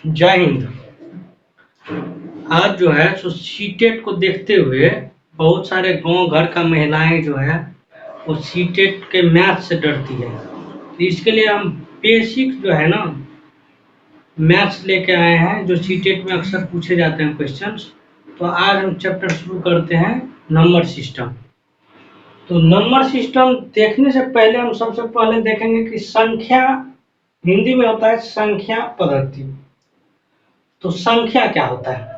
जय हिंद। आज जो है सो सीटेट को देखते हुए बहुत सारे गांव घर का महिलाएं जो है वो सीटेट के मैथ से डरती है। तो इसके लिए हम बेसिक जो है ना मैथ्स लेके आए हैं जो सीटेट में अक्सर पूछे जाते हैं क्वेश्चंस। तो आज हम चैप्टर शुरू करते हैं नंबर सिस्टम। तो नंबर सिस्टम देखने से पहले हम सबसे पहले देखेंगे कि संख्या हिंदी में होता है संख्या पद्धति। तो संख्या क्या होता है?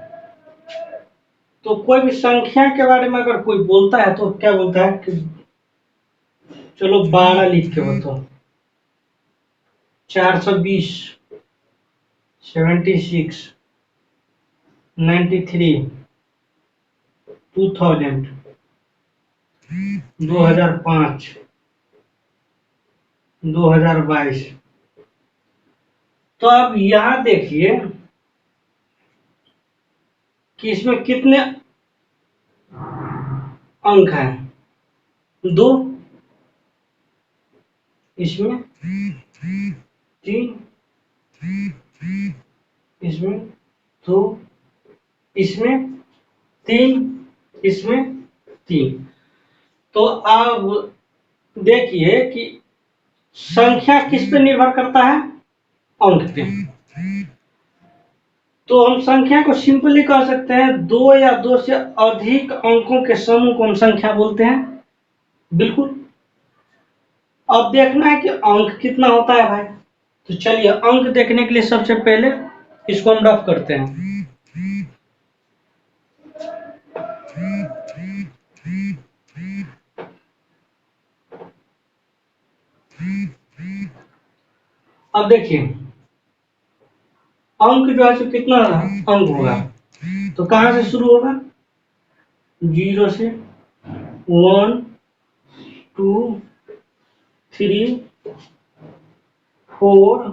तो कोई भी संख्या के बारे में अगर कोई बोलता है तो क्या बोलता है कि चलो 12 लिख के बताओ, 420, 76, 93, 2000, 2005, 2022। तो अब यहाँ देखिए कि इसमें कितने अंक हैं? 2, इसमें 3, इसमें 2, इसमें 3, इसमें 3। तो अब देखिए कि संख्या किस पे निर्भर करता है? अंक पे। तो हम संख्या को सिंपली कह सकते हैं 2 या 2 से अधिक अंकों के समूह को हम संख्या बोलते हैं। बिल्कुल। अब देखना है कि अंक कितना होता है भाई। तो चलिए अंक देखने के लिए सबसे पहले इसको हम रफ करते हैं। अब देखिए अंक जो है तो कितना अंक होगा? तो कहां से शुरू होगा? 0 से 1, 2, 3, 4,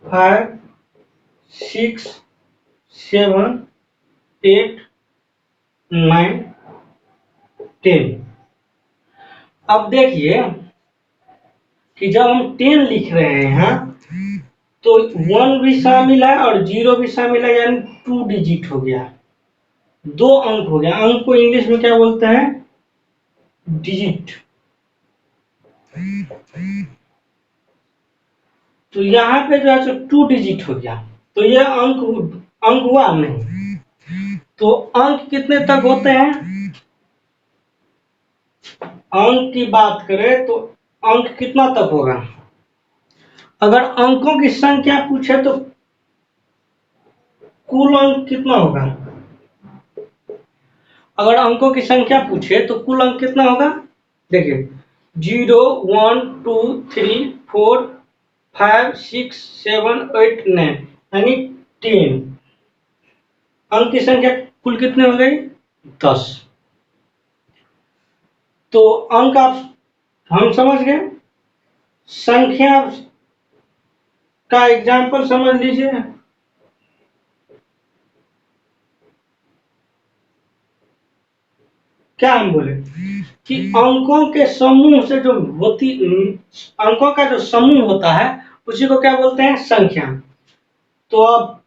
5, 6, 7, 8, 9, 10। अब देखिए कि जब हम 10 लिख रहे हैं तो 1 भी शामिल है और 0 भी शामिल है, यानी 2 डिजिट हो गया, 2 अंक हो गया। अंक को इंग्लिश में क्या बोलते हैं? डिजिट। तो यहाँ पे जो है सो 2 डिजिट हो गया। तो ये अंक हुआ नहीं। तो अंक कितने तक होते हैं? अंक की बात करें तो अंक कितना तक होगा? अगर अंकों की संख्या पूछे तो कुल अंक कितना होगा? अगर अंकों की संख्या पूछे तो कुल अंक कितना होगा? देखिए 0, 1, 2, 3, 4, 5, 6, 7, 8, 9 यानी 10। अंक की संख्या कुल कितने हो गई? 10। तो अंक आप हम समझ गए। संख्या का एग्जाम्पल समझ लीजिए। क्या हम बोले कि अंकों के समूह से जो होती अंकों का जो समूह होता है उसी को क्या बोलते हैं? संख्या। तो अब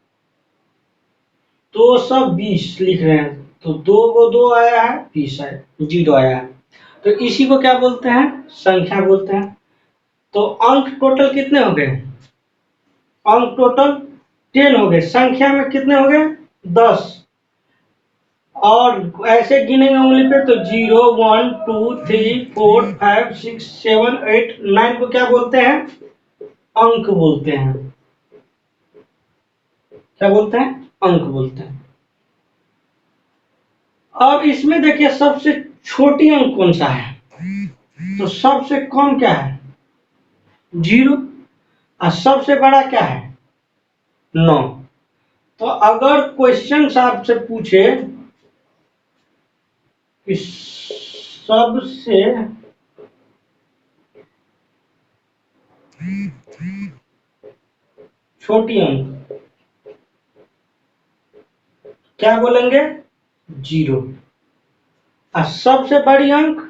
220 लिख रहे हैं तो 2 को 2 आया है, 20 है, 0 आया है, तो इसी को क्या बोलते हैं? संख्या बोलते हैं। तो अंक टोटल कितने हो गए? अंक टोटल 10 हो गए। संख्या में कितने हो गए? 10। और ऐसे गिनेंगे उंगली पे तो 0, 1, 2, 3, 4, 5, 6, 7, 8, 9 को क्या बोलते हैं? अंक बोलते हैं। क्या बोलते हैं? अंक बोलते हैं। अब इसमें देखिए सबसे छोटी अंक कौन सा है? तो सबसे कम क्या है? 0। और सबसे बड़ा क्या है? 9। तो अगर क्वेश्चन आपसे पूछे कि सबसे छोटी अंक क्या बोलेंगे? 0। और सबसे बड़ी अंक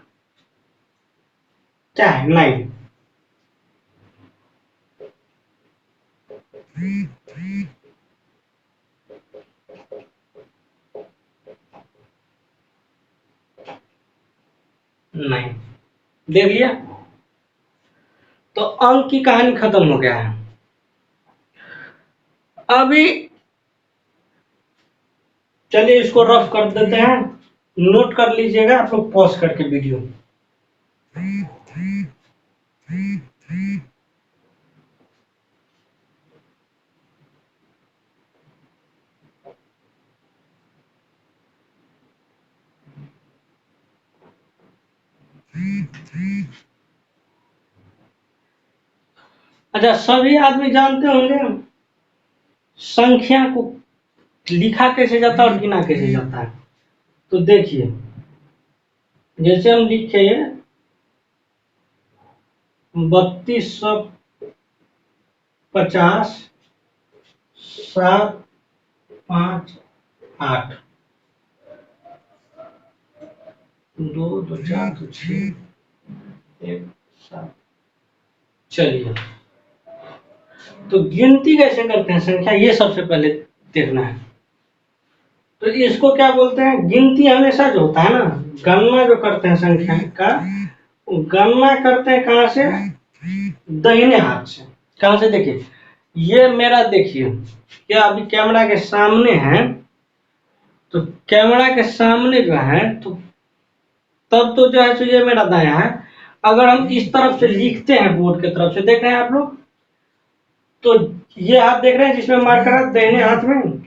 क्या है? 9। नहीं, देख लिया। तो अंक की कहानी खत्म हो गया है। अभी चलिए इसको रफ कर देते हैं, नोट कर लीजिएगा आप लोग पॉज करके वीडियो। अच्छा, सभी आदमी जानते होंगे संख्या को लिखा कैसे जाता है और गिना कैसे जाता है। तो देखिए, जैसे हम लिखे 3250 758 2 2 4 2 6 1 7। चलिए, तो गिनती कैसे करते हैं संख्या, ये सबसे पहले देखना है। तो इसको क्या बोलते हैं, गिनती हमेशा जो होता है ना, गणना जो करते हैं संख्या का, गणना करते हैं कहाँ से, दाहिने हाथ से। कहाँ से, देखिए ये मेरा, देखिए क्या अभी कैमरा के सामने है, तो कैमरा के सामने जो है, तो तब तो जो है सो ये मेरा दायां है। अगर हम इस तरफ से लिखते हैं, बोर्ड की तरफ से देख रहे हैं आप लोग, तो ये हाथ देख रहे हैं जिसमें मार्कर है दाहिने हाथ में,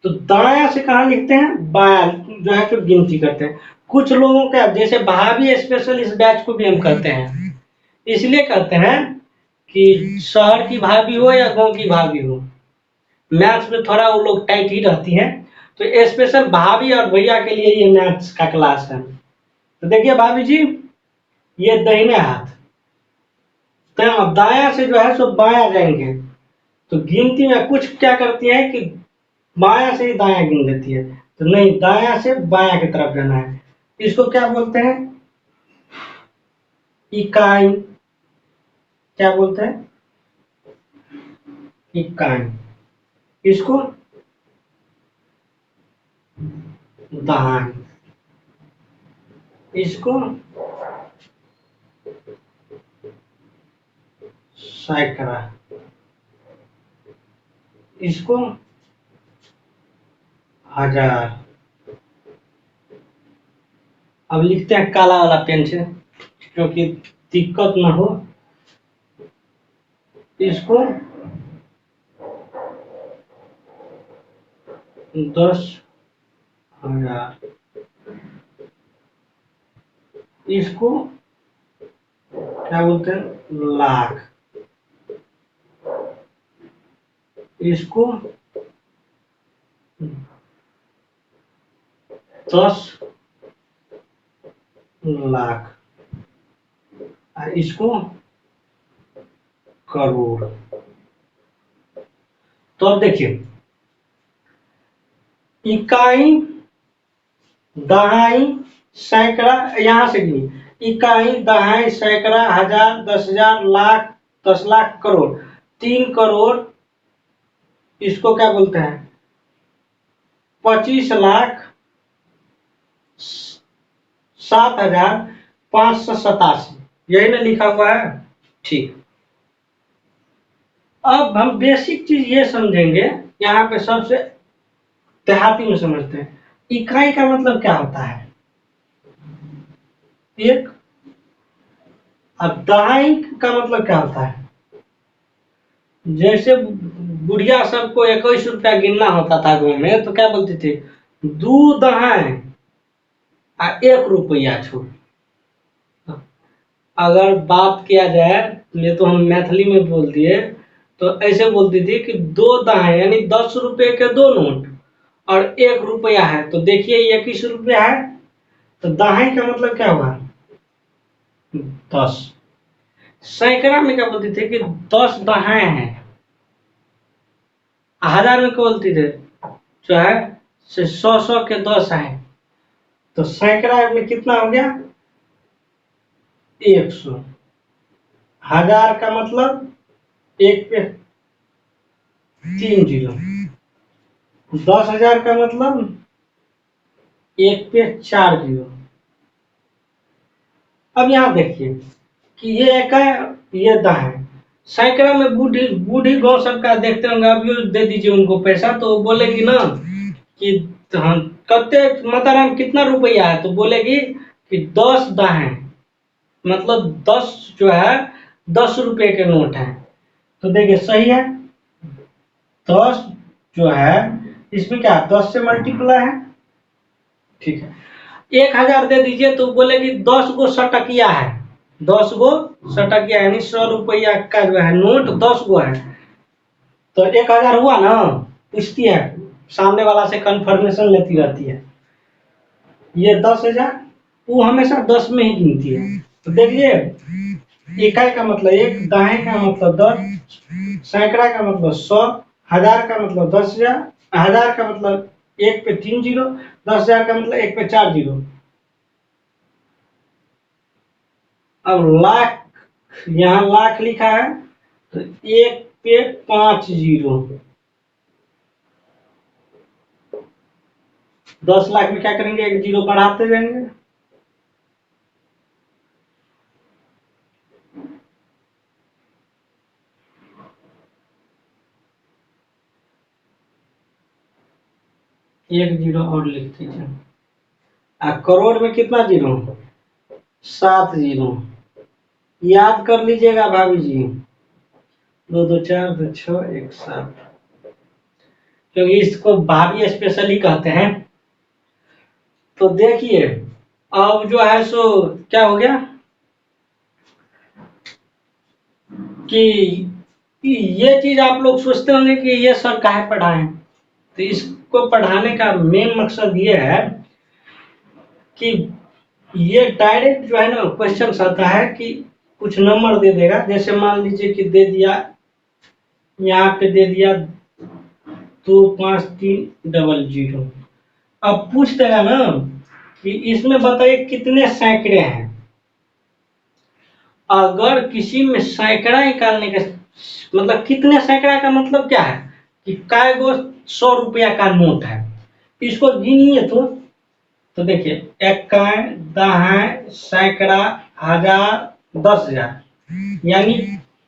तो दायां से कहाँ लिखते हैं, बायां जो है तो गिनती करते हैं। कुछ लोगों का, जैसे भाभी स्पेशल इस बैच को भी हम करते हैं, इसलिए करते हैं कि शहर की भाभी हो या गांव की भाभी हो, मैथ्स में थोड़ा वो लोग टाइट ही रहती है, तो स्पेशल भाभी और भैया के लिए ये मैथ्स का क्लास है। तो देखिए भाभी जी, ये दाहिने हाथ, तो अब दाया से जो है सो बाया जाएंगे, तो गिनती में कुछ क्या करती है कि बाया से ही दाया गिन देती है, तो नहीं, दाया से बाया की तरफ जाना है। इसको क्या बोलते हैं, इकाई। क्या बोलते हैं, इकाई। इसको दहाई, इसको सैकड़ा, इसको हजार। अब लिखते हैं काला वाला पेन से, क्योंकि दिक्कत ना हो। इसको 10,000, इसको क्या बोलते हैं, लाख, इसको 10,00,000, इसको करोड़। तो अब देखिए, इकाई, दहाई, सैकड़ा, यहां से गिनी, इकाई, दहाई, सैकड़ा, हजार, 10,000, लाख, 10,00,000, करोड़, 3 करोड़, इसको क्या बोलते हैं, 25,07,587, यही ना लिखा हुआ है। ठीक, अब हम बेसिक चीज ये समझेंगे, यहाँ पे सबसे देहाती में समझते हैं, इकाई का मतलब क्या होता है, एक। अब दहाई का मतलब क्या होता है, जैसे बुढ़िया सबको 21 रुपया गिनना होता था गाँव में, तो क्या बोलते थे, 2 दहाई आ 1 रुपया छो। अगर बात किया जाए, ये तो हम मैथिली में बोल दिए, तो ऐसे बोलती थी कि 2 दहाई यानी 10 रुपए के 2 नोट और 1 रुपया है, तो देखिए 21 रुपया है, तो दहाई का मतलब क्या हुआ, 10। सैकड़ा में क्या बोलती थे कि 10 दहाई है। हजार में क्या बोलती थे, जो है से 100 के 10 है, तो सैकड़ा में कितना हो गया, 100। हजार का मतलब एक पे 3 जीरो। 10,000 का मतलब 1 पे 4 जीरो। अब यहाँ देखिए कि ये एक है, ये दा है। सैकड़ा में बूढ़ी बूढ़ी गौ सबका देखते होंगे, अभी दे दीजिए उनको पैसा तो बोलेगी ना कि हाँ कते माता राम कितना रुपया है, तो बोलेगी कि 10 दा है, मतलब 10 जो है 10 रुपये के नोट है। तो देखिए सही है, 10 जो है इसमें क्या 10 से मल्टीप्लाई है, ठीक है। 1,000 दे दीजिए तो बोलेगी 10 गो सटकिया है, 10 गो सटकिया यानी 100 रुपया का जो है नोट 10 गो है। तो 1,000 हुआ ना, पूछती है सामने वाला से कंफर्मेशन लेती रहती है। ये 10,000 वो हमेशा 10 में ही गिनती है। तो देखिए इकाई का मतलब 1, दाएं का मतलब 10, सैकड़ा का मतलब 100, हजार का मतलब 10,000, हजार का मतलब 1 पे 3 जीरो, 10,000 का मतलब 1 पे 4 जीरो। अब लाख, यहाँ लाख लिखा है तो 1 पे 5 जीरो। 10 लाख में क्या करेंगे, एक जीरो बढ़ाते जाएंगे। एक जीरो और लिख दीजिए। करोड़ में कितना जीरो, 7 जीरो। याद कर लीजिएगा भाभी जी, 2 2 4 2 6 1 7, क्योंकि इसको भाभी स्पेशली कहते हैं। तो देखिए अब जो है सो क्या हो गया कि ये चीज आप लोग सोचते होंगे कि ये सर काहे पढ़ाएं। तो इसको पढ़ाने का मेन मकसद ये है कि ये डायरेक्ट जो है ना क्वेश्चन आता है कि कुछ नंबर दे देगा, जैसे मान लीजिए कि दे दिया, यहाँ पे दे दिया 25300। अब पूछ देगा ना कि इसमें बताइए कितने सैकड़े हैं। अगर किसी में सैकड़ा निकालने का मतलब कितने सैकड़ा का मतलब क्या है कि काय गो 100 रुपया का नोट है, इसको गिनिए तो देखिए इक्याई, दहाई, सैकड़ा, हजार, 10,000 यानी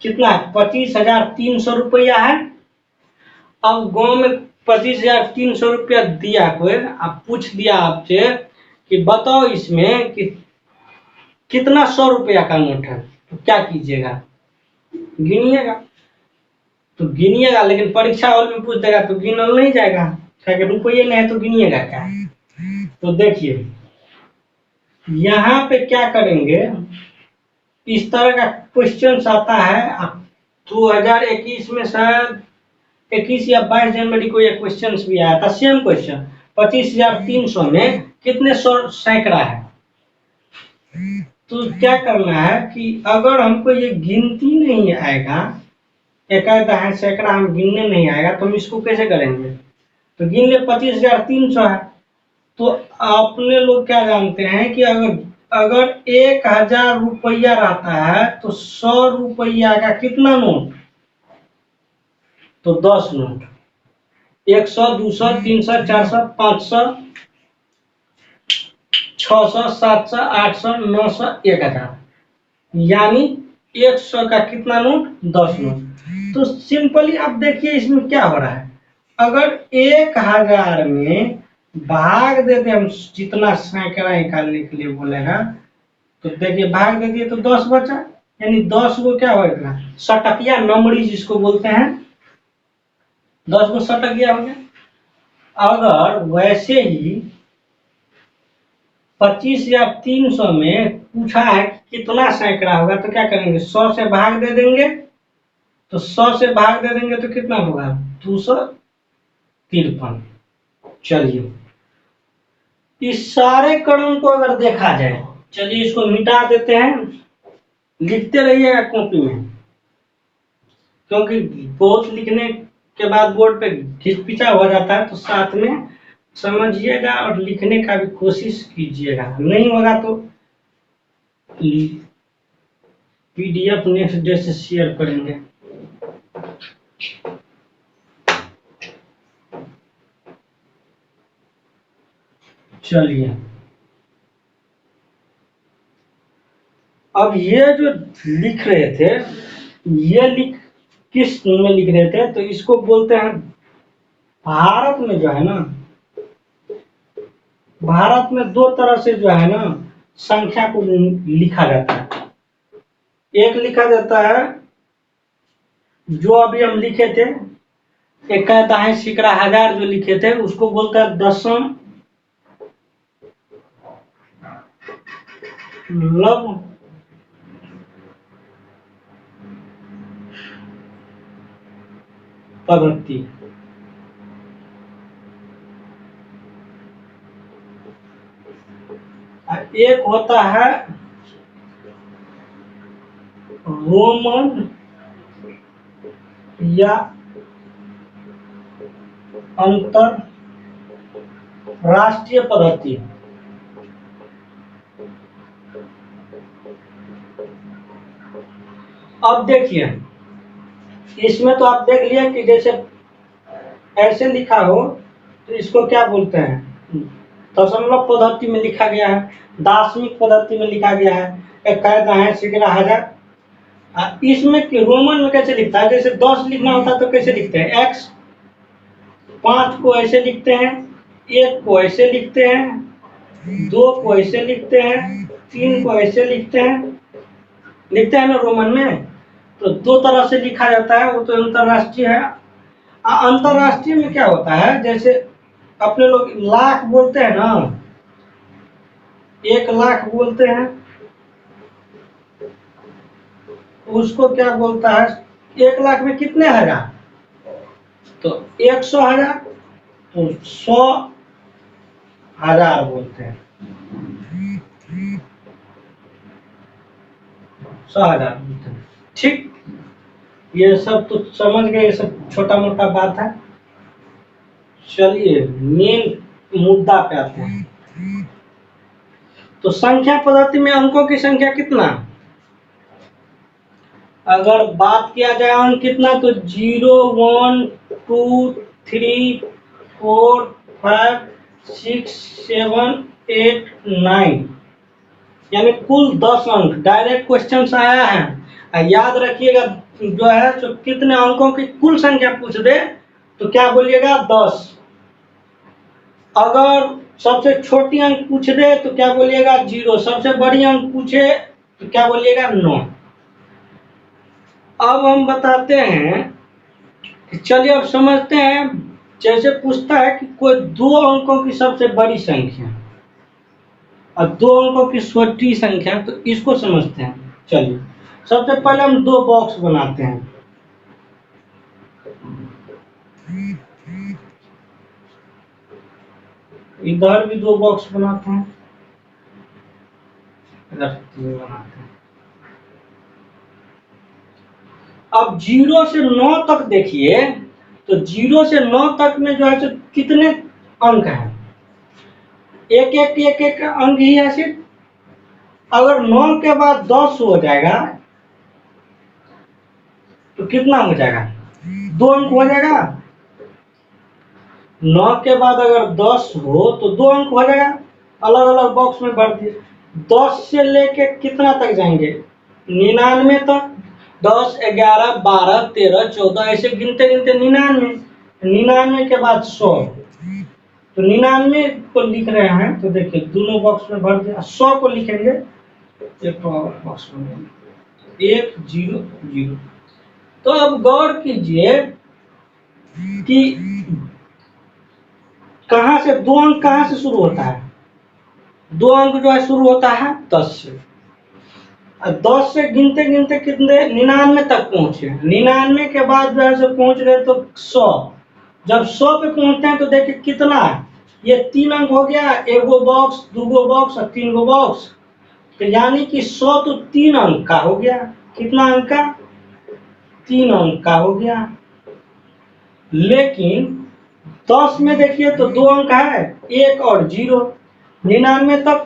कितना है 25,300 रुपया है। अब गांव में 25,300 रुपया दिया कोई, अब पूछ दिया आपसे कि बताओ इसमें कि कितना 100 रुपया का नोट है, तो क्या कीजिएगा, गिनिएगा। तो गिनिएगा, लेकिन परीक्षा हॉल में पूछ देगा तो गिनल नहीं जाएगा, क्या रुपये नहीं है तो गिनिएगा क्या। तो देखिए यहाँ पे क्या करेंगे, इस तरह का क्वेश्चन आता है 2021 में शायद 21 या 22 जनवरी को एक क्वेश्चन भी आया था, सेम क्वेश्चन। 25,300 में कितने सैकड़ा है। तो क्या करना है कि अगर हमको ये गिनती नहीं आएगा, एकाध है सैकड़ा हम गिनने नहीं आएगा, तो हम इसको कैसे करेंगे। तो गिन ले 25,300 है, तो आपने लोग क्या जानते हैं कि अगर अगर 1,000 रुपया रहता है तो 100 रुपया का कितना नोट, तो 10 नोट, 100 200 300 400 500 600 700 800 900 1,000 यानी 100 का कितना नोट, 10 नोट। तो सिंपली अब देखिए इसमें क्या हो रहा है, अगर 1,000 में भाग देते हम, जितना सैकड़ा निकालने के लिए बोलेगा, तो देखिए भाग दे दिए तो 10 बचा, यानी 10 को क्या होगा, सटकिया नमड़ी जिसको बोलते हैं, 10 को सटकिया हो गया। अगर वैसे ही 25,300 में पूछा है कि कितना सैकड़ा होगा, तो क्या करेंगे 100 से भाग दे देंगे, तो 100 से भाग दे देंगे तो कितना होगा 253। चलिए इस सारे क्रम को अगर देखा जाए, चलिए इसको मिटा देते हैं, लिखते रहिएगा कॉपी में, क्योंकि बहुत लिखने के बाद बोर्ड पे घिचपिचा हो जाता है, तो साथ में समझिएगा और लिखने का भी कोशिश कीजिएगा, नहीं होगा तो पीडीएफ नेक्स्ट डे से शेयर करेंगे। चलिए, अब ये जो लिख रहे थे, ये किस में लिख रहे थे, तो इसको बोलते हैं, भारत में जो है ना, भारत में दो तरह से जो है ना संख्या को लिखा जाता है। एक लिखा जाता है जो अभी हम लिखे थे, एक कहता है सैकड़ा हजार जो लिखे थे उसको बोलता है दशम लव पद्धति। एक होता है रोमन या अंतरराष्ट्रीय पद्धति। अब देखिए, इसमें तो आप देख लिया कि जैसे ऐसे लिखा हो तो इसको क्या बोलते हैं, दशमलव पद्धति में लिखा गया है, दाशमिक पद्धति में लिखा गया है, एक कहता है सैकड़ा हजार। इसमें रोमन में कैसे लिखता है, जैसे 10 लिखना होता है तो कैसे लिखते हैं, x, 5 को ऐसे लिखते हैं, 1 को ऐसे लिखते हैं, 2 को ऐसे लिखते हैं, 3 को ऐसे लिखते हैं ना रोमन में। तो दो तरह से लिखा जाता है, वो तो अंतरराष्ट्रीय है। अंतरराष्ट्रीय में क्या होता है, जैसे अपने लोग लाख बोलते हैं ना, 1 लाख बोलते हैं, उसको क्या बोलता है, 1 लाख में कितने हजार, तो 100,000, तो 100,000 बोलते हैं, 100,000 बोलते हैं। ठीक, ये सब तो समझ गए, ये सब छोटा मोटा बात है। चलिए मेन मुद्दा पे आते हैं। तो संख्या पद्धति में अंकों की संख्या कितना, अगर बात किया जाए अंक कितना, तो 0, 1, 2, 3, 4, 5, 6, 7, 8, 9, यानी कुल 10 अंक। डायरेक्ट क्वेश्चन आया है, याद रखिएगा, जो है जो कितने अंकों की कुल संख्या पूछ दे तो क्या बोलिएगा, 10। अगर सबसे छोटी अंक पूछ दे तो क्या बोलिएगा, 0। सबसे बड़ी अंक पूछे तो क्या बोलिएगा, 9। अब हम बताते हैं कि चलिए अब समझते हैं, जैसे पूछता है कि कोई 2 अंकों की सबसे बड़ी संख्या और 2 अंकों की छोटी संख्या, तो इसको समझते हैं। चलिए सबसे पहले हम 2 बॉक्स बनाते हैं। इधर भी 2 बॉक्स बनाते हैं, इधर 3 बनाते हैं। अब 0 से 9 तक देखिए, तो 0 से 9 तक में जो है तो कितने अंक हैं, एक अंक ही है सिर्फ। अगर 9 के बाद 10 हो जाएगा तो कितना हो जाएगा, 2 अंक हो जाएगा। 9 के बाद अगर 10 हो तो 2 अंक हो जाएगा। अलग अलग बॉक्स में भर दिए। 10 से लेके कितना तक जाएंगे, 99 तक। 10, 11, 12, 13, 14 ऐसे गिनते गिनते 99। 99 के बाद 100, तो 99 को लिख रहे हैं, तो देखिए दोनों बॉक्स में भर दिया। 100 को लिखेंगे एक बॉक्स में, 1, 0, 0। तो अब गौर कीजिए कि कहां से 2 अंक कहां से शुरू होता है, 2 अंक जो है शुरू होता है 10 से। 10 से गिनते गिनते कितने, 99 तक पहुंचे। 99 के बाद जो है से पहुंच गए तो 100। जब 100 पे पहुंचते हैं तो देखिए कितना है, ये 3 अंक हो गया, 1 बॉक्स, 2 बॉक्स और 3 बॉक्स। तो यानी कि 100 तो 3 अंक का हो गया। कितना अंक का, 3 अंक का हो गया। लेकिन 10 में देखिए तो 2 अंक है, 1 और 0। 99 तक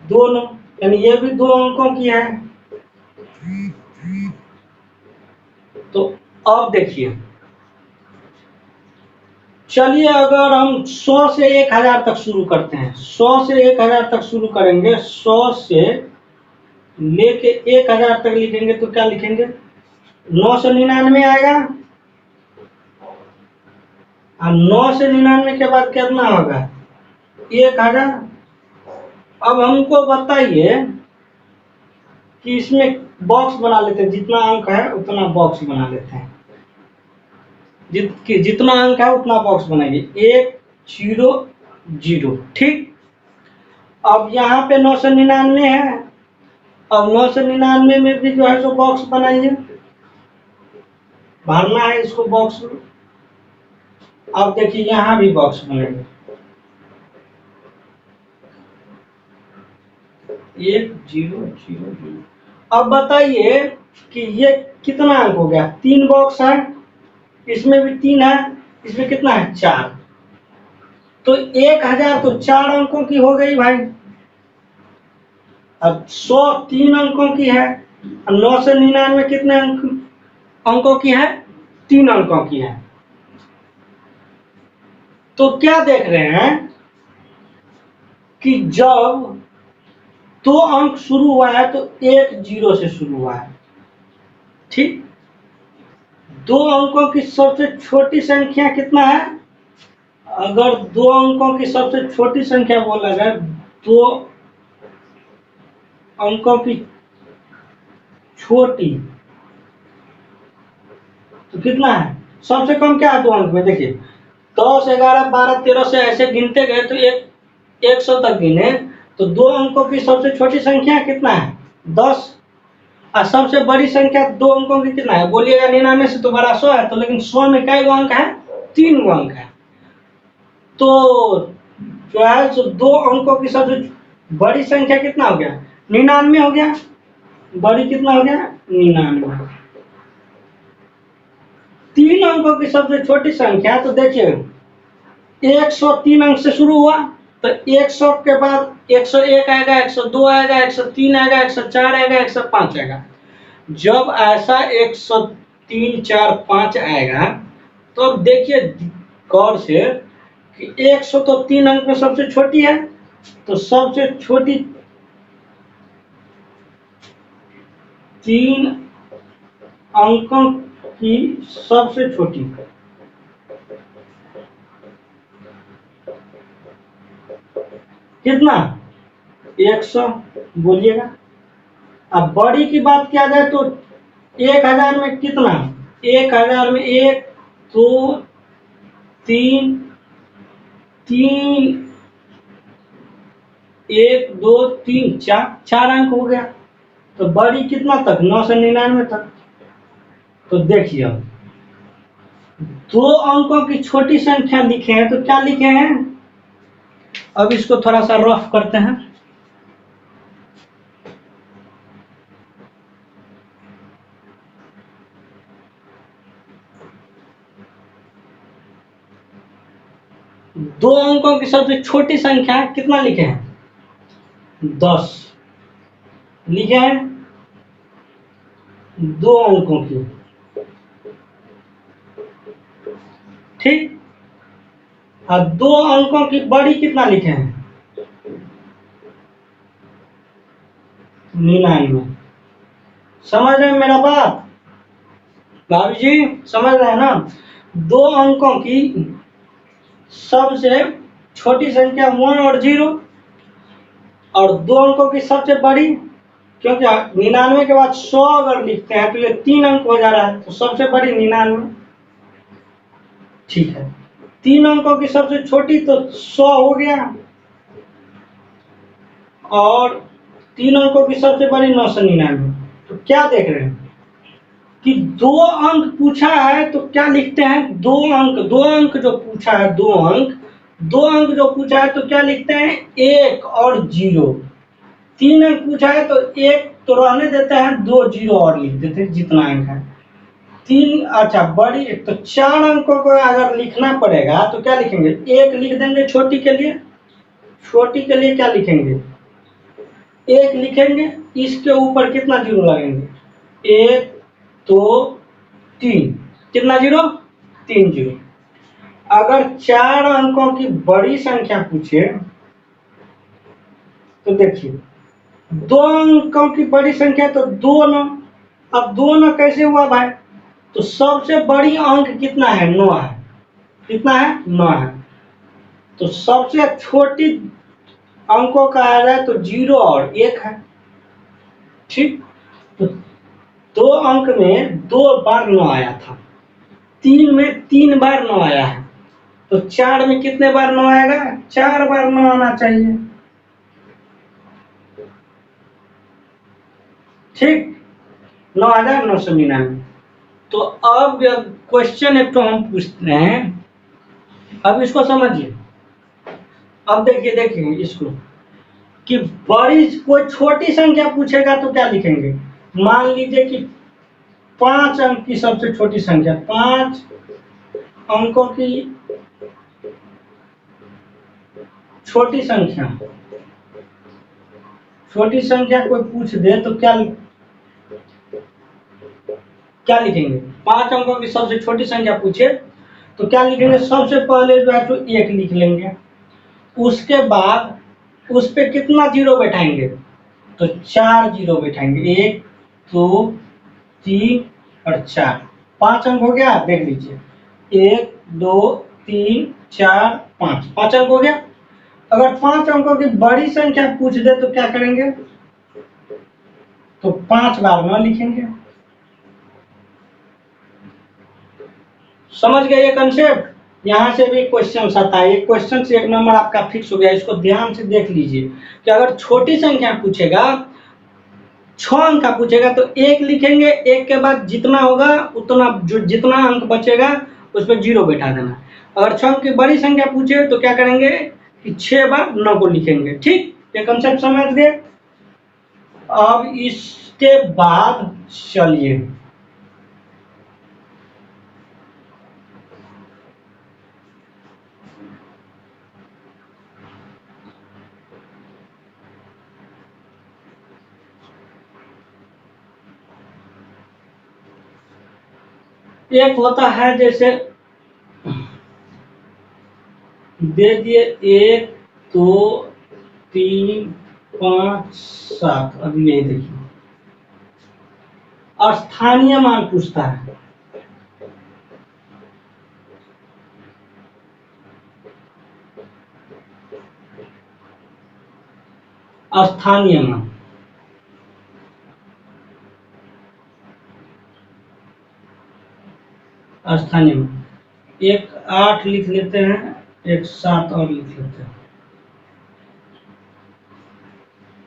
दोनों, यानी ये भी 2 अंकों की है। तो अब देखिए चलिए अगर हम 100 से 1000 तक शुरू करते हैं, 100 से 1000 तक शुरू करेंगे, 100 से लेके 1000 तक लिखेंगे तो क्या लिखेंगे? 999 आएगा, और 999 के बाद कितना होगा? 1000। अब हमको बताइए कि इसमें बॉक्स बना लेते हैं, जितना अंक है उतना बॉक्स बना लेते हैं, जितना अंक है उतना बॉक्स बनाइए, 1 0 0। ठीक, अब यहाँ पे 999 है, अब 999 में भी जो है सो बॉक्स बनाइए, भरना है इसको बॉक्स में। अब देखिए यहाँ भी बॉक्स बनेगा, 1 0 0 0। अब बताइए कि ये कितना अंक हो गया? 3 बॉक्स है, इसमें भी 3 है, इसमें कितना है? 4। तो 1000 तो 4 अंकों की हो गई भाई। अब 100 3 अंकों की है, 999 कितने अंकों की है? 3 अंकों की है। तो क्या देख रहे हैं कि जब 2 अंक शुरू हुआ है तो 1 0 से शुरू हुआ है। ठीक, 2 अंकों की सबसे छोटी संख्या कितना है? अगर 2 अंकों की सबसे छोटी संख्या बोला जाए, 2 अंकों की छोटी तो कितना है? सबसे कम क्या है 2 अंक में? देखिए 10 11 12 13 से ऐसे गिनते गए तो 100 तक गिने, तो 2 अंकों की सबसे छोटी संख्या कितना है? 10। और सबसे बड़ी संख्या 2 अंकों की कितना है? बोलिएगा 99 से तो बड़ा 100 है, तो लेकिन 100 में कई अंक है? 3 अंक है। तो जो है सो 2 अंकों की सबसे बड़ी संख्या कितना हो गया? 99 हो गया। बड़ी कितना हो गया? 99। 3 अंकों की सबसे छोटी संख्या, तो देखिए 103 अंक से शुरू हुआ, तो 100 के बाद 101 आएगा, 102 आएगा, 103 आएगा, 104 आएगा, 105 आएगा। जब ऐसा 103 4 5 आएगा तो अब देखिए गौर से कि 100 तो 3 अंक में सबसे छोटी है, तो सबसे छोटी 3 अंकों की सबसे छोटी कितना? 100 बोलिएगा। अब बड़ी की बात किया जाए तो 1000 में कितना? 1000 में 1 2 3 3 1 2 3 4 अंक हो गया। तो बड़ी कितना तक? 999 तक। तो देखिए अब 2 अंकों की छोटी संख्या लिखे हैं, तो क्या लिखे हैं? अब इसको थोड़ा सा रफ करते हैं। दो अंकों की सबसे छोटी संख्या कितना लिखे हैं? 10 लिखे हैं, 2 अंकों की। ठीक, और 2 अंकों की बड़ी कितना लिखे हैं? 99। समझ रहे हैं मेरा बात? भाभी जी समझ रहे हैं ना? 2 अंकों की सबसे छोटी संख्या 1 और 0, और 2 अंकों की सबसे बड़ी, क्योंकि 99 के बाद 100 अगर लिखते हैं तो ये 3 अंक हो जा रहा है, तो सबसे बड़ी 99। ठीक है, 3 अंकों की सबसे छोटी तो 100 हो गया, और 3 अंकों की सबसे बड़ी 999। तो क्या देख रहे हैं कि 2 अंक पूछा है तो क्या लिखते हैं? 2 अंक जो पूछा है, 2 अंक जो पूछा है तो क्या लिखते हैं? 1 और 0। 3 अंक पूछा है तो 1 तो रहने देते हैं, 2 0 और लिख देते हैं जितना अंक है। 3 अच्छा बड़ी, तो 4 अंकों को अगर लिखना पड़ेगा तो क्या लिखेंगे? 1 लिख देंगे छोटी के लिए। छोटी के लिए क्या लिखेंगे? 1 लिखेंगे, इसके ऊपर कितना 0 लगेंगे? 1 2 3, कितना 0? 3 0। अगर 4 अंकों की बड़ी संख्या पूछे तो देखिए 2 अंकों की बड़ी संख्या तो 2 9। अब 2 9 कैसे हुआ भाई? तो सबसे बड़ी अंक कितना है? 9 है। कितना है? 9 है। तो सबसे छोटी अंकों का आ रहा है तो 0 और 1 है। ठीक, तो 2 अंक में 2 बार 9 आया था, 3 में 3 बार 9 आया है, तो 4 में कितने बार 9 आएगा? 4 बार 9 आना चाहिए। ठीक, 9,999। तो अब क्वेश्चन एक तो हम पूछते हैं, अब इसको समझिए। अब देखिए इसको कि बड़ी कोई छोटी संख्या पूछेगा तो क्या लिखेंगे? मान लीजिए कि 5 अंक की सबसे छोटी संख्या, 5 अंकों की छोटी संख्या कोई पूछ दे तो क्या लिखेंगे? 5 अंकों की सबसे छोटी संख्या पूछे तो क्या लिखेंगे? सबसे पहले जो है तो 1 लिख लेंगे, उसके बाद उस पे कितना जीरो बैठाएंगे? तो 4 जीरो बैठाएंगे, 1 2 3 और 4। 5 अंक हो गया, देख लीजिए 1 2 3 4 5, 5 अंक हो गया। अगर 5 अंकों की बड़ी संख्या पूछ दे तो क्या करेंगे? तो 5 बार 9 लिखेंगे। समझ गए ये कंसेप्ट? यहाँ से भी क्वेश्चन आता है, एक क्वेश्चन से 1 नंबर आपका फिक्स हो गया। इसको ध्यान से देख लीजिए कि अगर छोटी संख्या पूछेगा, 6 अंक का पूछेगा तो 1 लिखेंगे, 1 के बाद जितना होगा उतना, जो जितना अंक बचेगा उस पर 0 बैठा देना। अगर 6 अंक की बड़ी संख्या पूछे तो क्या करेंगे कि 6 बार 9 को लिखेंगे। ठीक, ये कंसेप्ट समझ गए? अब इसके बाद चलिए एक होता है, जैसे दे दिए 1 2 3 5 7। अभी यही देखिए स्थानीय मान पूछता है। स्थानीय मान, स्थानीय मान, एक 8 लिख लेते हैं, एक 7 और लिख लेते हैं।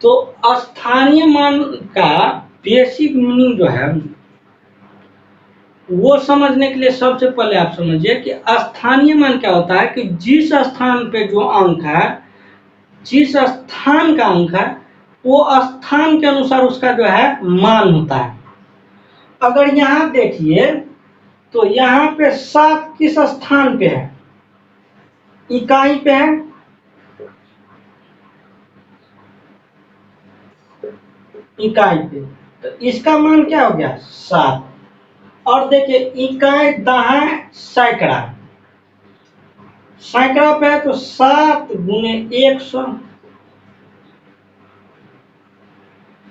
तो स्थानीय मान का बेसिक मीनिंग जो है वो समझने के लिए सबसे पहले आप समझिए कि स्थानीय मान क्या होता है कि जिस स्थान पे जो अंक है, जिस स्थान का अंक है, वो स्थान के अनुसार उसका जो है मान होता है। अगर यहाँ देखिए तो यहाँ पे 7 किस स्थान पे है? इकाई पे है। इकाई पे, तो इसका मान क्या हो गया? 7। और देखिए इकाई दहाई सैकड़ा, सैकड़ा पे है तो 7 गुने 100।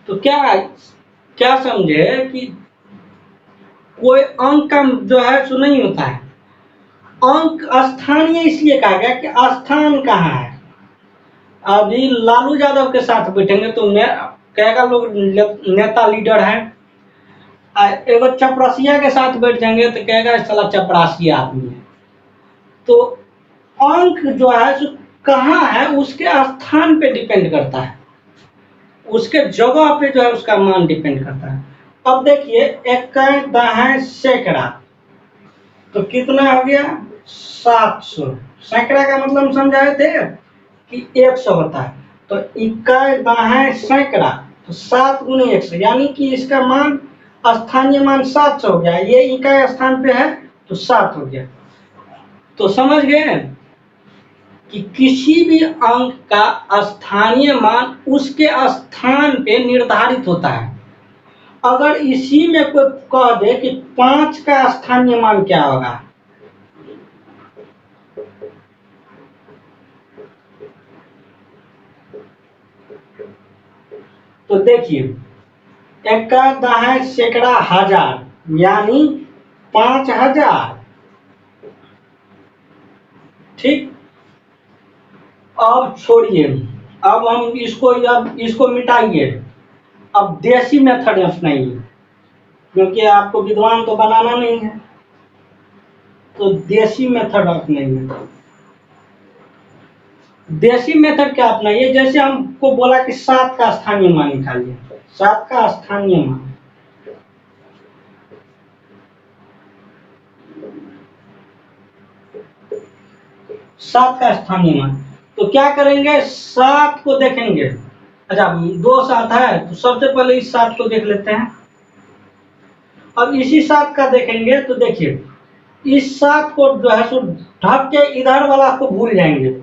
तो क्या समझे कि कोई अंक का जो है सो नहीं होता है। अंक स्थानीय इसलिए कहा गया कि स्थान कहाँ है। अभी लालू यादव के साथ बैठेंगे तो कहेगा लोग नेता लीडर है, एगो चपरासिया के साथ बैठ जाएंगे तो कहेगा साला चपरासी आदमी है। तो अंक जो है सो कहाँ है उसके स्थान पे डिपेंड करता है, उसके जगह पे जो है उसका मान डिपेंड करता है। अब देखिए इकाई दहाई सैकड़ा, तो कितना हो गया? 700। सैकड़ा का मतलब समझाए थे कि 100 होता है, तो इकाई दहाई सैकड़ा, तो 7 गुने 100, यानी कि इसका मान स्थानीय मान 700 हो गया। ये इकाई स्थान पे है तो 7 हो गया। तो समझ गए कि किसी भी अंक का स्थानीय मान उसके स्थान पे निर्धारित होता है। अगर इसी में कोई कह दे कि 5 का स्थानीय मान क्या होगा, तो देखिए, एक का दाएं सैकड़ा हजार यानी 5000। ठीक, अब छोड़िए, अब हम इसको मिटाइए। अब देसी मेथड अपनाइए, क्योंकि आपको विद्वान तो बनाना नहीं है, तो देसी मेथड अपनाइए। देसी मेथड क्या अपनाइए, जैसे हमको बोला कि 7 का स्थानीय मान निकालिए। 7 का स्थानीय मान, 7 का स्थानीय मान, तो क्या करेंगे, 7 को देखेंगे। अच्छा, 2 7 है, तो सबसे पहले इस 7 को देख लेते हैं। अब इसी 7 का देखेंगे तो देखिए, इस 7 को जो है सो ढक के इधर वाला को भूल जाएंगे,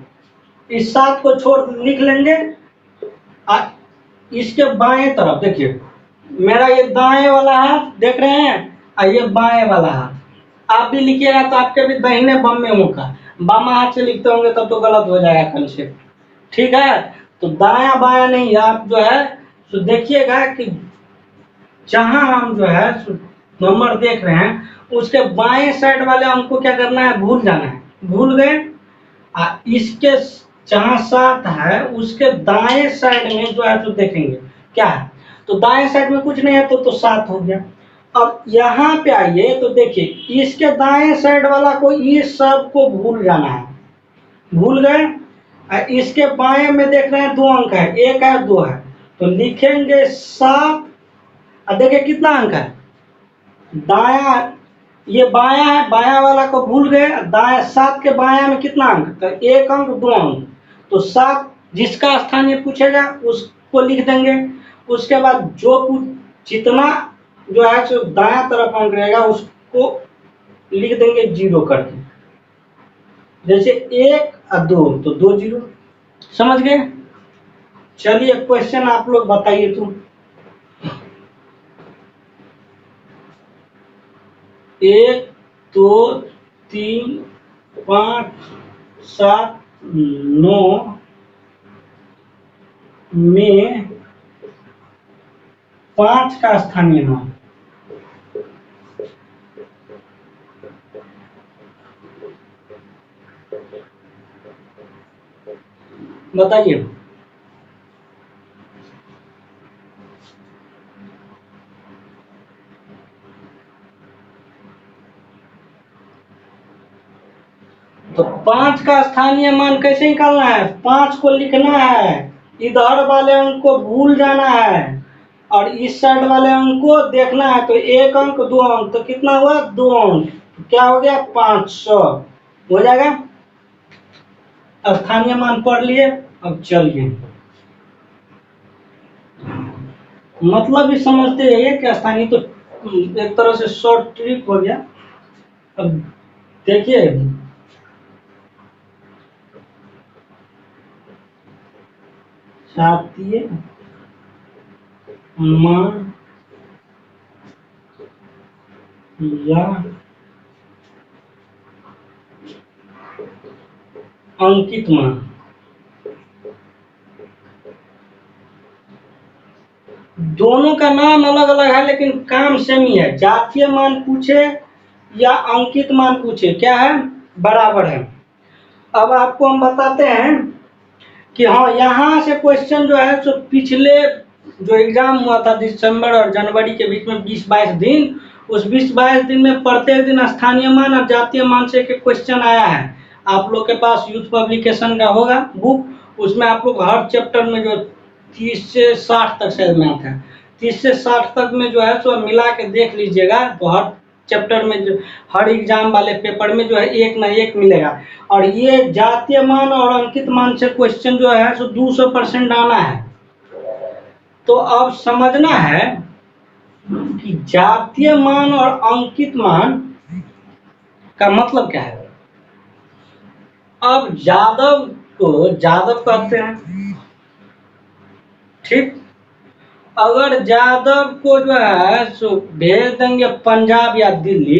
इस 7 को छोड़ लिख लेंगे। इसके बाएं तरफ देखिए, मेरा ये दाएं वाला हाथ देख रहे हैं, और ये बाएं वाला हाथ। आप भी लिखिएगा तो आपके भी दाहिने बामे होगा, बामा हाथ से लिखते होंगे तब तो गलत हो जाएगा कंसेप्ट। ठीक है, तो दाया बाया नहीं, आप जो है तो देखिएगा कि जहां हम जो है नंबर देख रहे हैं उसके बाएं साइड वाले हमको क्या करना है, भूल जाना है। भूल गए, इसके जहां 7 है उसके दाएं साइड में जो है तो देखेंगे क्या है, तो दाएं साइड में कुछ नहीं है तो 7 हो गया। अब यहाँ पे आइए तो देखिए, इसके दाएं साइड वाला को इस सब को भूल जाना है। भूल गए, इसके बाएं में देख रहे हैं 2 अंक है, 1 है 2 है, तो लिखेंगे 7। देखिए कितना अंक है, दाया ये बाया है, बाया वाला को भूल गए, दाया 7 के बाया में कितना अंक, तो 1 अंक 2 अंक, तो 7 जिसका स्थानीय पूछेगा उसको लिख देंगे। उसके बाद जो जितना जो है जो दाया तरफ अंक रहेगा उसको लिख देंगे 0 करके, जैसे 1 और 2 तो 2 0। समझ गए? चलिए क्वेश्चन आप लोग बताइए तो। 1 2 3 5 7 9 में 5 का स्थानीय मान, बताइए। तो 5 का स्थानीय मान कैसे निकालना है, 5 को लिखना है, इधर वाले अंक को भूल जाना है और इस साइड वाले अंक को देखना है। तो 1 अंक 2 अंक, तो कितना हुआ, 2 अंक, तो क्या हो गया, 500 हो जाएगा। स्थानीय मान पढ़ लिए। अब चलिए, मतलब भी समझते रहिए कि स्थानीय तो एक तरह से शॉर्ट ट्रिक हो गया। अब देखिए, जातीय मान या अंकित मान, दोनों का नाम अलग अलग है लेकिन काम सेम ही है। जातीय मान पूछे या अंकित मान पूछे, क्या है, बराबर है। अब आपको हम बताते हैं कि हाँ, यहाँ से क्वेश्चन जो है तो पिछले जो एग्जाम हुआ था दिसंबर और जनवरी के बीच में 20-22 दिन, उस 20-22 दिन में प्रत्येक दिन स्थानीय मान और जातीय मान से एक क्वेश्चन आया है। आप लोग के पास यूथ पब्लिकेशन का होगा बुक, उसमें आप लोग हर चैप्टर में जो 30 से 60 तक शायद मैथ है, 30 से 60 तक में जो है तो मिला के देख लीजिएगा, तो हर चैप्टर में जो हर एग्जाम वाले पेपर में जो है एक ना एक मिलेगा। और ये जातीय मान और अंकित मान से क्वेश्चन जो है सो 200% आना है। तो अब समझना है कि जातीय मान और अंकित मान का मतलब क्या है। अब यादव को यादव कहते हैं, ठीक, अगर यादव को जो है सो भेज देंगे पंजाब या दिल्ली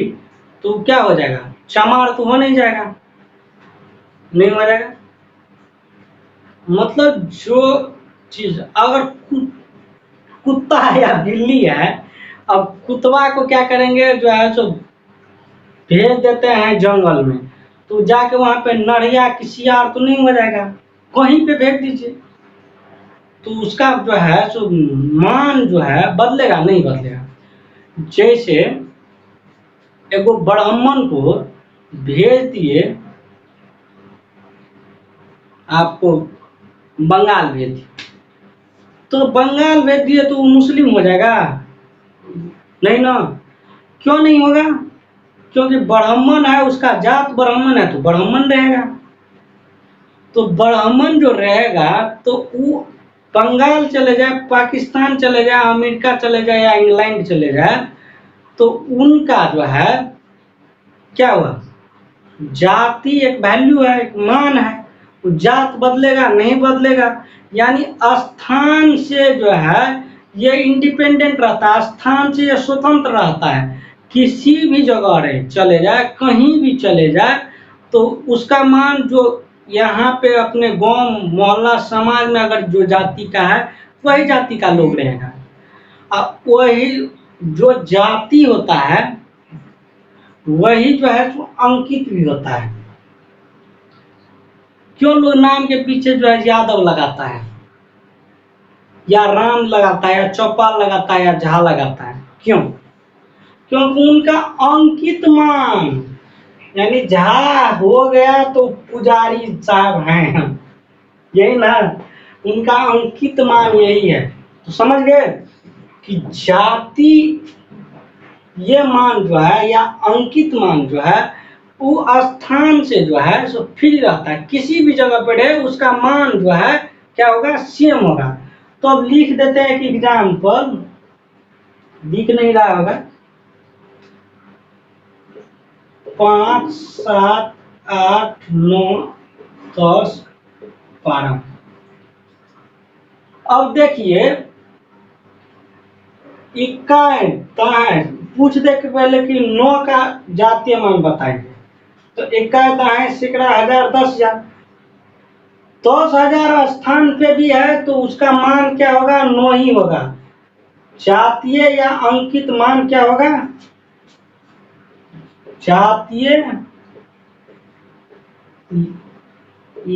तो क्या हो जाएगा, चमार तो हो नहीं जाएगा, नहीं हो जाएगा। मतलब जो चीज अगर कुत्ता है या बिल्ली है, अब कुतवा को क्या करेंगे जो है सो भेज देते हैं जंगल में, तो जाके वहां पे नढ़िया की शियार तो नहीं हो जाएगा, कहीं पे भेज दीजिए, तो उसका जो है सो मान जो है बदलेगा नहीं बदलेगा। जैसे एगो ब्राह्मण को भेज दिए, आपको बंगाल भेज दिए, तो बंगाल भेज दिए तो वो मुस्लिम हो जाएगा? नहीं ना। क्यों नहीं होगा? क्योंकि ब्राह्मण है, उसका जात ब्राह्मण है तो ब्राह्मण रहेगा। तो ब्राह्मण जो रहेगा तो वो बंगाल चले जाए, पाकिस्तान चले जाए, अमेरिका चले जाए या इंग्लैंड चले जाए, तो उनका जो है क्या हुआ, जाति एक वैल्यू है, एक मान है, जात बदलेगा नहीं बदलेगा। यानी स्थान से जो है ये इंडिपेंडेंट रहता है, स्थान से ये स्वतंत्र रहता है, किसी भी जगह रहे चले जाए, कहीं भी चले जाए, तो उसका मान जो यहाँ पे अपने गांव मोहल्ला समाज में अगर जो जाति का है वही जाति का लोग रहेगा। अब वही जो जाति होता है वही जो है तो अंकित भी होता है। क्यों लोग नाम के पीछे जो है यादव लगाता है या राम लगाता है या चौपाल लगाता है या झा लगाता है? क्यों? क्योंकि उनका अंकित मान, यानी झा हो गया तो पुजारी साहब हैं, यही ना, उनका अंकित मान यही है। तो समझ गए कि जाति ये मान जो है या अंकित मान जो है वो स्थान से जो है सो फ्री रहता है, किसी भी जगह पर है उसका मान जो है क्या होगा, सेम होगा। तो अब लिख देते हैं कि एग्जाम्पल, दिख नहीं रहा होगा, 5 7 8 9 10 12। अब देखिए इक्का पूछ दे के पहले कि 9 का जातीय मान बताएंगे, तो इक्का है सैकड़ा, हजार, 10,000, 10,000 स्थान पे भी है तो उसका मान क्या होगा, 9 ही होगा। जातीय या अंकित मान क्या होगा, जातीय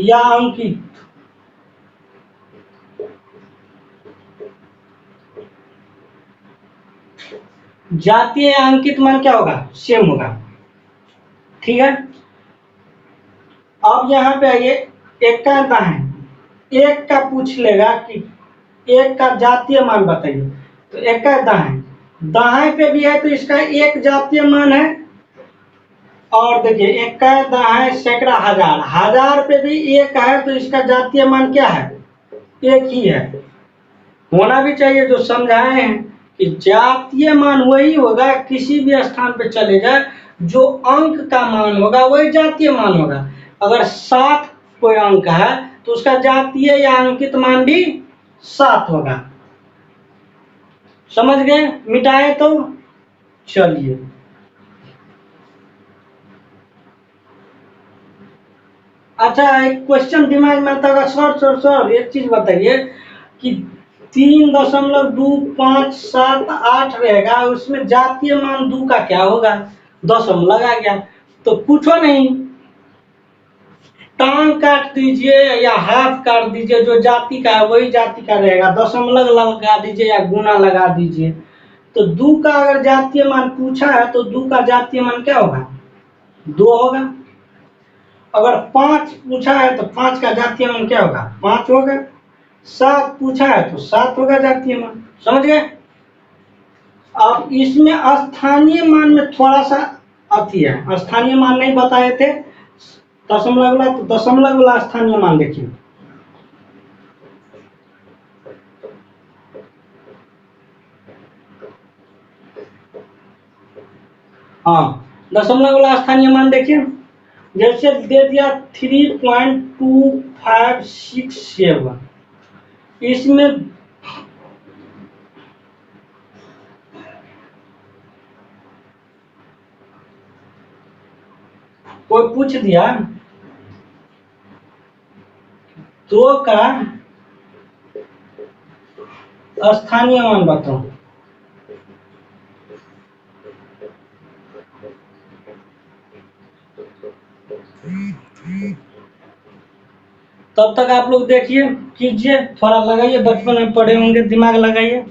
या अंकित, जातीय या अंकित मान क्या होगा, सेम होगा। ठीक है, अब यहाँ पे आइए, एक का दाएं, एक का पूछ लेगा कि एक का जातीय मान बताइए, तो एक का दाएं, दाएं पे भी है तो इसका एक जातीय मान है, और देखिए एक का दाएं सैकड़ा, हजार, हजार पे भी एक है तो इसका जातीय मान क्या है, एक ही है। होना भी चाहिए, जो समझाए हैं कि जातीय मान वही होगा, किसी भी स्थान पे चले जाए जो अंक का मान होगा वही जातीय मान होगा। अगर 7 कोई अंक है तो उसका जातीय या अंकित मान भी 7 होगा। समझ गए? मिटाए तो चलिए, अच्छा एक क्वेश्चन दिमाग में आता होगा, सर एक चीज बताइए कि 3.257 रहेगा, उसमें जातीय मान 2 का क्या होगा, दशमलव आ गया, तो पूछो नहीं, टांग काट दीजिए या हाथ काट दीजिए, जो जाति का है वही जाति का रहेगा, दशमलव लगा दीजिए या गुना लगा दीजिए। तो 2 का अगर जातीय मान पूछा है तो 2 का जातीय मान क्या होगा, 2 होगा। अगर 5 पूछा है तो 5 का जातीय मान क्या होगा, 5 होगा। 7 पूछा है तो 7 होगा जातीय मान। समझ गए? अब इसमें स्थानीय मान में थोड़ा सा अति है, स्थानीय मान नहीं बताए थे, दशमलव वाला, तो दशमलव वाला स्थानीय मान देखिए, हाँ दशमलव वाला स्थानीय मान देखिए, जैसे दे दिया 3.2567, इसमें कोई पूछ दिया 2 का स्थानीय मान बताओ। तब तक आप लोग देखिए, कीजिए, थोड़ा लगाइए, बचपन में पढ़े होंगे, दिमाग लगाइए।